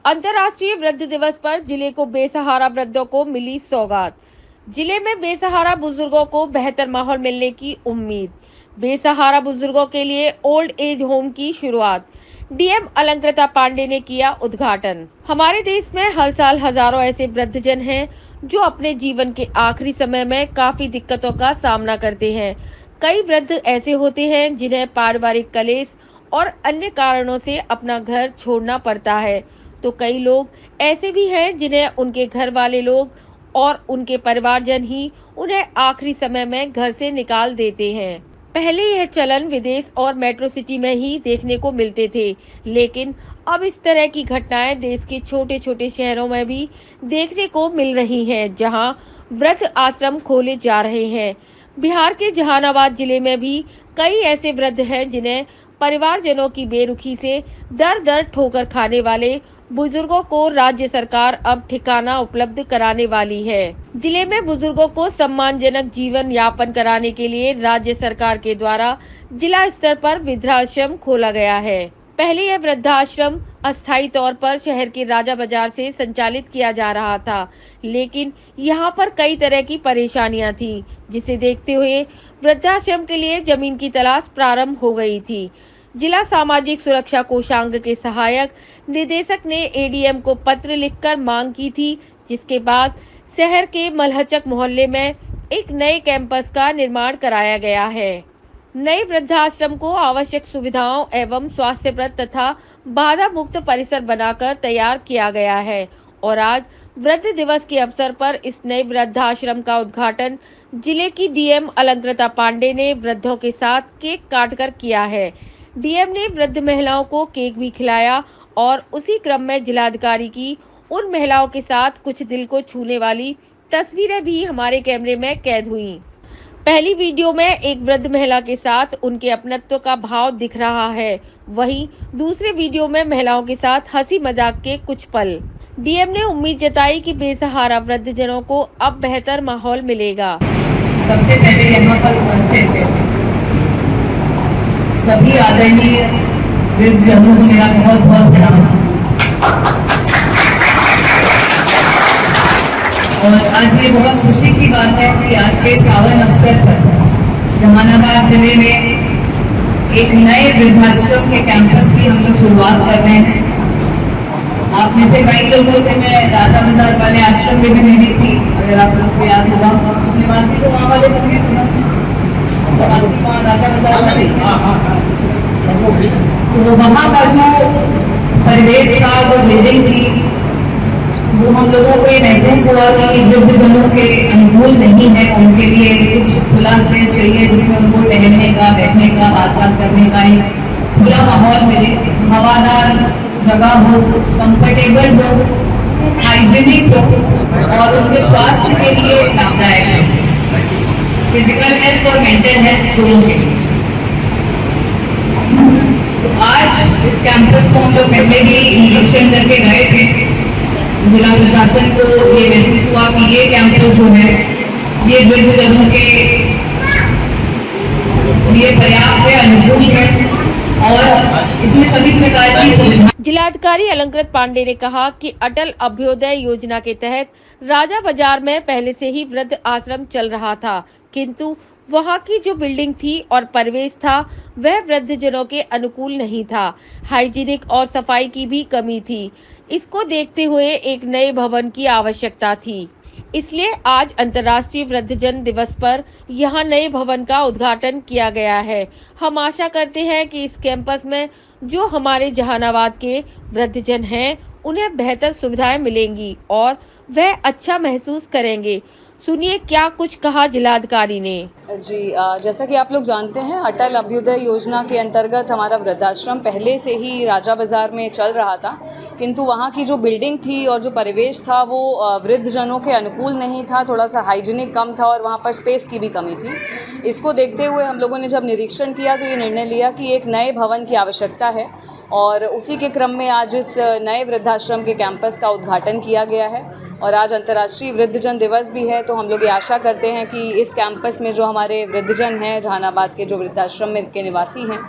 अंतर्राष्ट्रीय वृद्ध दिवस पर जिले को बेसहारा वृद्धों को मिली सौगात। जिले में बेसहारा बुजुर्गों को बेहतर माहौल मिलने की उम्मीद। बेसहारा बुजुर्गों के लिए ओल्ड एज होम की शुरुआत। डीएम अलंकृता पांडे ने किया उद्घाटन। हमारे देश में हर साल हजारों ऐसे वृद्धजन हैं जो अपने जीवन के आखिरी समय में काफी दिक्कतों का सामना करते हैं। कई वृद्ध ऐसे होते हैं जिन्हें पारिवारिक कलेश और अन्य कारणों से अपना घर छोड़ना पड़ता है, तो कई लोग ऐसे भी हैं जिन्हें उनके घर वाले लोग और उनके परिवारजन ही उन्हें आखिरी समय में घर से निकाल देते हैं। पहले यह चलन विदेश और मेट्रो सिटी में ही देखने को मिलते थे, लेकिन अब इस तरह की घटनाएं देश के छोटे छोटे शहरों में भी देखने को मिल रही हैं, जहां वृद्ध आश्रम खोले जा रहे हैं। बिहार के जहानाबाद जिले में भी कई ऐसे वृद्ध हैं जिन्हें परिवारजनों की बेरुखी से दर दर ठोकर खाने वाले बुजुर्गों को राज्य सरकार अब ठिकाना उपलब्ध कराने वाली है। जिले में बुजुर्गों को सम्मानजनक जीवन यापन कराने के लिए राज्य सरकार के द्वारा जिला स्तर पर वृद्धाश्रम खोला गया है। पहले यह वृद्धाश्रम अस्थायी तौर पर शहर के राजा बाजार से संचालित किया जा रहा था, लेकिन यहाँ पर कई तरह की परेशानियां थी, जिसे देखते हुए वृद्धाश्रम के लिए जमीन की तलाश प्रारंभ हो गई थी। जिला सामाजिक सुरक्षा कोषांग के सहायक निदेशक ने एडीएम को पत्र लिखकर मांग की थी, जिसके बाद शहर के मलहचक मोहल्ले में एक नए कैंपस का निर्माण कराया गया है। नए वृद्धाश्रम को आवश्यक सुविधाओं एवं स्वास्थ्यप्रद तथा बाधा मुक्त परिसर बनाकर तैयार किया गया है और आज वृद्ध दिवस के अवसर पर इस नए वृद्धाश्रम का उद्घाटन जिले की डीएम अलंकृता पांडे ने वृद्धों के साथ केक काटकर किया है। डीएम ने वृद्ध महिलाओं को केक भी खिलाया और उसी क्रम में जिलाधिकारी की उन महिलाओं के साथ कुछ दिल को छूने वाली तस्वीरें भी हमारे कैमरे में कैद हुई। पहली वीडियो में एक वृद्ध महिला के साथ उनके अपनत्व का भाव दिख रहा है, वहीं दूसरे वीडियो में महिलाओं के साथ हंसी मजाक के कुछ पल। डीएम ने उम्मीद जताई कि बेसहारा वृद्धजनों को अब बेहतर माहौल मिलेगा। सबसे पहले यहाँ पर उपस्थित सभी आदरणीय वृद्धजनों को मेरा बहुत बहुत प्रणाम। और आज ये बहुत खुशी की बात है कि आज के सावन अवसर पर जहानाबाद जिले में एक नए वृद्धाश्रम के कैंपस की हम लोग शुरुआत कर रहे हैं। आप में से कई लोगों से मैं राजा बाजार वाले आश्रम में भी मिली थी, अगर आप लोग को याद होगा। कुछ निवासी तो वहाँ वाले होंगे, निवासी वहाँ राजा बाजार वाले, तो वहाँ का जो परिवेश था, जो बिल्डिंग थी, वो हम लोगों को ये महसूस हुआ कि वृद्धजनों के अनुकूल नहीं है। उनके लिए कुछ खुला स्पेस चाहिए जिसमें उनको टहलने का, बैठने का, बात करने का एक खुला माहौल मिले, हवादार जगह हो, कंफर्टेबल हो, हाइजीनिक हो और उनके स्वास्थ्य के लिए लाभदायक हो, फिजिकल हेल्थ और मेंटल हेल्थ दोनों के लिए। तो आज इस कैंपस को हम लोग पहले ही निरीक्षण करके गए थे। जिला प्रशासन को ये महसूस हुआ कि ये कैंपस जो है ये वृद्धजनों के लिए पर्याप्त है, अनुकूल है और इसमें सभी प्रकार की सुविधा। जिलाधिकारी अलंकृत पांडे ने कहा कि अटल अभ्युदय योजना के तहत राजा बाजार में पहले से ही वृद्ध आश्रम चल रहा था, किंतु वहां की जो बिल्डिंग थी और परिवेश था वह वृद्धजनों के अनुकूल नहीं था। हाइजीनिक और सफाई की भी कमी थी। इसको देखते हुए एक नए भवन की आवश्यकता थी, इसलिए आज अंतर्राष्ट्रीय वृद्धजन दिवस पर यहां नए भवन का उद्घाटन किया गया है। हम आशा करते हैं कि इस कैंपस में जो हमारे जहानाबाद के वृद्धजन हैं उन्हें बेहतर सुविधाएं मिलेंगी और वह अच्छा महसूस करेंगे। सुनिए क्या कुछ कहा जिलाधिकारी ने। जी, जैसा कि आप लोग जानते हैं, अटल अभ्युदय योजना के अंतर्गत हमारा वृद्धाश्रम पहले से ही राजा बाज़ार में चल रहा था, किंतु वहाँ की जो बिल्डिंग थी और जो परिवेश था वो वृद्धजनों के अनुकूल नहीं था, थोड़ा सा हाइजीनिक कम था और वहाँ पर स्पेस की भी कमी थी। इसको देखते हुए हम लोगों ने जब निरीक्षण किया तो ये निर्णय लिया कि एक नए भवन की आवश्यकता है और उसी के क्रम में आज इस नए वृद्धाश्रम के कैंपस का उद्घाटन किया गया है। और आज अंतर्राष्ट्रीय वृद्धजन दिवस भी है, तो हम लोग ये आशा करते हैं कि इस कैंपस में जो हमारे वृद्धजन हैं जहानाबाद के, जो वृद्धाश्रम में के निवासी हैं,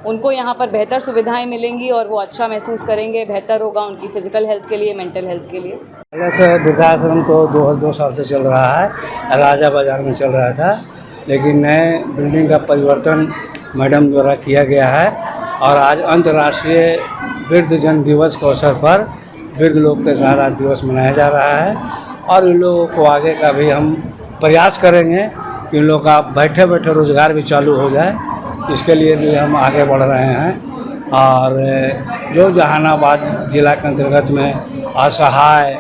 उनको यहाँ पर बेहतर सुविधाएं मिलेंगी और वो अच्छा महसूस करेंगे, बेहतर होगा उनकी फ़िज़िकल हेल्थ के लिए, मेंटल हेल्थ के लिए। पहले से वृद्धाश्रम तो दो साल से चल रहा है, राजा बाज़ार में चल रहा था, लेकिन नए बिल्डिंग का परिवर्तन मैडम द्वारा किया गया है और आज अंतर्राष्ट्रीय वृद्धजन दिवस के अवसर पर वृद्ध लोग के सहारा दिवस मनाया जा रहा है और इन लोगों को आगे का भी हम प्रयास करेंगे कि इन लोगों का बैठे बैठे रोज़गार भी चालू हो जाए, इसके लिए भी हम आगे बढ़ रहे हैं। और जो जहानाबाद जिला के अंतर्गत में असहाय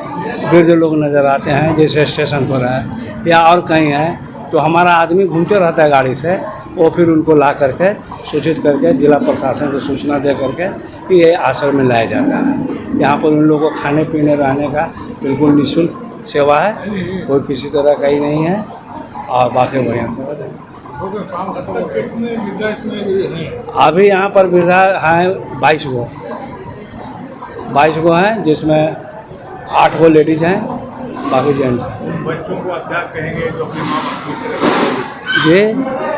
वृद्ध लोग नज़र आते हैं, जैसे स्टेशन पर है या और कहीं है, तो हमारा आदमी घूमते रहता है गाड़ी से, वो फिर उनको ला करके सूचित करके जिला प्रशासन को सूचना दे करके कि ये आश्रम में लाया जाता है। यहाँ पर उन लोगों को खाने पीने रहने का बिल्कुल निःशुल्क सेवा है, कोई किसी तरह का ही नहीं है और बाकी बढ़िया सेवा है। अभी यहाँ पर वृद्धा हैं 22 गो हैं, जिसमें 8 गो लेडीज़ हैं, बाकी जेंट्स हैं। बच्चों को आप क्या कहेंगे जो अपने माँ बाप को जी,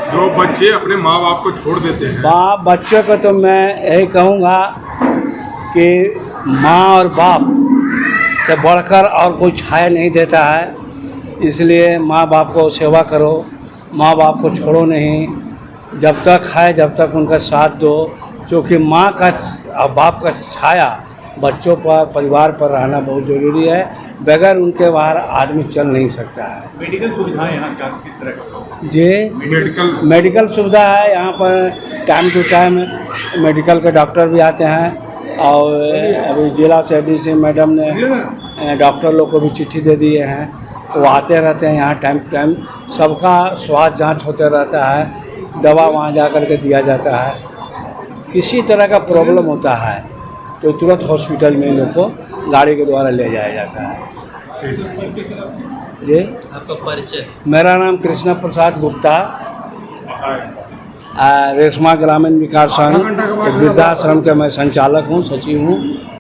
जो बच्चे अपने माँ बाप को छोड़ देते हैं? बच्चों को तो मैं यही कहूँगा कि माँ और बाप से बढ़कर और कोई छाया नहीं देता है, इसलिए माँ बाप को सेवा करो, माँ बाप को छोड़ो नहीं, जब तक है जब तक उनका साथ दो, क्योंकि माँ का और बाप का छाया बच्चों पर, परिवार पर रहना बहुत ज़रूरी है। बगैर उनके बाहर आदमी चल नहीं सकता है। मेडिकल सुविधाएं यहाँ क्या किस तरह का? जी, मेडिकल सुविधा है यहाँ पर, टाइम टू टाइम मेडिकल के डॉक्टर भी आते हैं और अभी जिला से डीसी मैडम ने डॉक्टर लोग को भी चिट्ठी दे दिए हैं, वो आते रहते हैं यहाँ टाइम टू टाइम, सबका स्वास्थ्य जांच होते रहता है, दवा वहाँ जा कर के दिया जाता है। किसी तरह का प्रॉब्लम होता है तो तुरंत हॉस्पिटल में लोग को गाड़ी के द्वारा ले जाया जाता है। जी, आपका परिचय? मेरा नाम कृष्णा प्रसाद गुप्ता, रेशमा ग्रामीण विकास संघ वृद्धाश्रम के मैं संचालक हूँ, सचिव हूँ।